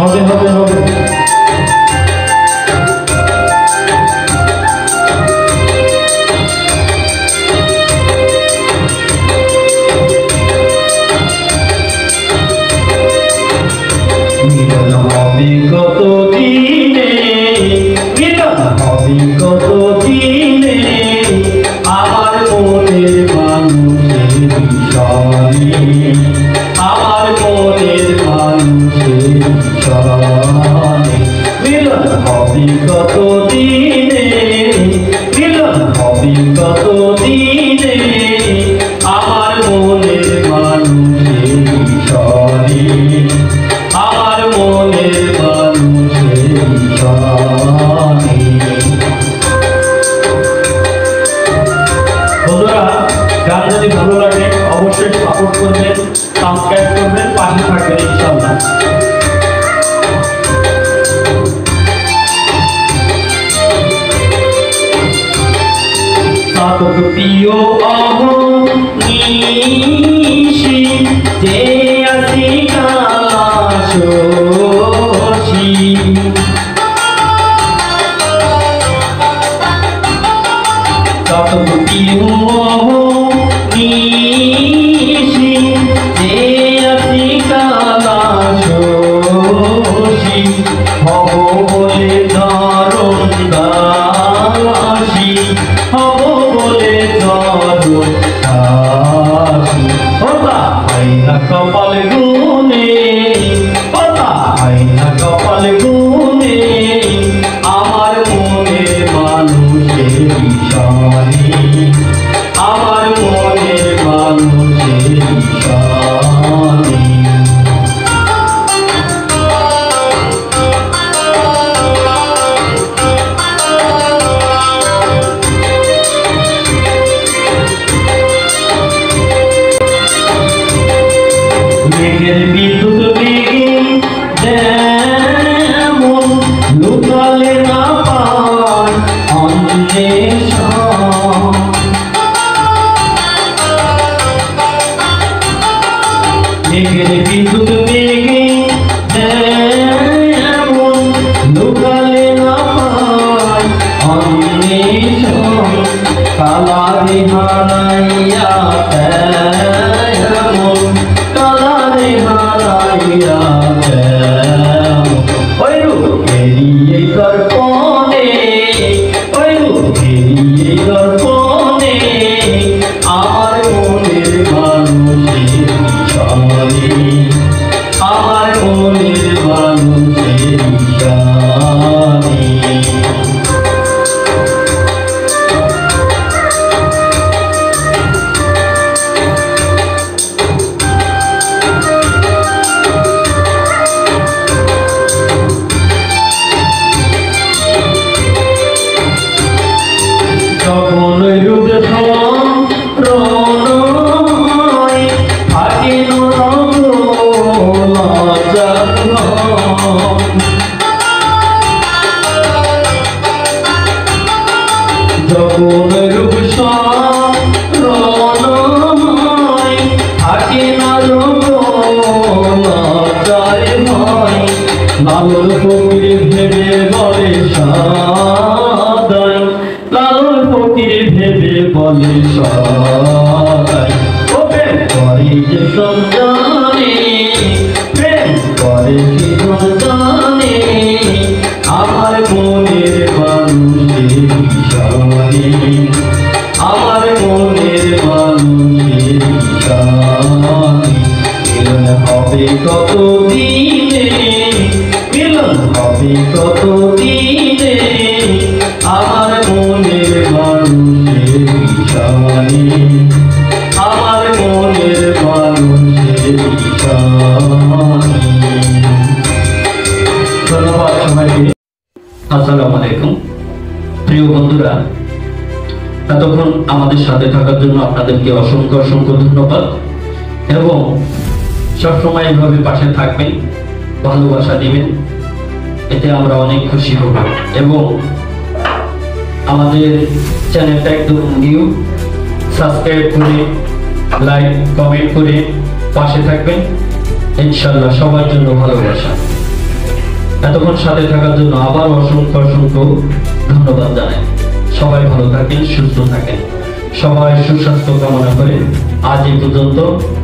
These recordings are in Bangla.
হবে হবে হবে। মিলন হবে কত দিনে, মিলন হবে কত দিনে, আমার মনের মানুষের বিষয়, আমার মনের মানুষের বিষয়। মিলন হবে কত দিনে, মিলন হবে কত দিনে, আমার মনের মানুষের বিষয়, আমার মনের মানুষের বিষয়। বন্ধুরা, গান যদি ভালো লাগে অবশ্যই সাপোর্ট করবেন, সাবস্ক্রাইব করবেন, পাশে থাকবেন ইনশাআল্লাহ। সাতক প্রিয় অহনিশি যে আসি কালাশি, সাতক প্রিয় অহনিশি যে আসি কালাশি, হব বলে দারুণ দাসী, হব বলে দারুণ দাসী। ওটা হয় না কপাল গুনে, ওটা হয় না কপাল গুনে, আমার মনের মানুষের বিষয়, আমার মনের মানুষের বিষয়। মেঘের বিদ্যুৎ বেগে যেমন লুকালে না পায় অন্বেষণ, মেঘের বিদ্যুৎ বেগে যেমন লুকালে না পায় অন্বেষণ, কালারে হারাইয়া তেমন, কালারে হারাইয়া তেমন, ওই রূপেরিয়ে দর্পণে, ওই রূপেরিয়ে দর্পণে, আমার মনের মানুষের বিষয়, আমার মনের মানুষের বিষয়। যখন রূপ রণয় থাকে নরক লজ্জা, যখন রূপ রণয় থাকে নরক লজ্জায় ভয়, লালন ফকির ভেবে বলে সদাই, লালন ফকির ভেবে বলে সদাই, ও প্রেম করে যে সন্তানে, প্রেম করে যে সন্তানে, আমার মনের মানুষের বিষয়, আমার মনের মানুষের বিষয়। মিলন হবে কত দিনে, মিলন হবে কত দিনে, আমার মনের মানুষের বিষয়, আমার মনের মানুষের বিষয়। ধন্যবাদ সবাইকে। আসসালামু আলাইকুম। প্রিয় বন্ধুরা, এতক্ষণ আমাদের সাথে থাকার জন্য আপনাদেরকে অসংখ্য অসংখ্য ধন্যবাদ এবং সবসময় এভাবে পাশে থাকবেন, ভালোবাসা দিবেন, এতে আমরা অনেক খুশি হব এবং আমাদের চ্যানেলটা একদম নিউ, সাবস্ক্রাইব করে লাইক কমেন্ট করে পাশে থাকবেন ইনশাআল্লাহ। সবার জন্য ভালোবাসা। এতক্ষণ সাথে থাকার জন্য আবার অসংখ্য অসংখ্য ধন্যবাদ জানাই। সবাই ভালো থাকেন, সুস্থ থাকেন, সবাই সুস্বাস্থ্য কামনা করে আজ এই পর্যন্ত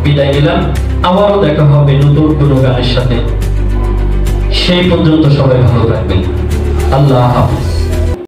বিদায় নিলাম। আবারও দেখা হবে নতুন কোনো গানের সাথে। সেই পর্যন্ত সবাই ভালো থাকবেন। আল্লাহ হাফেজ।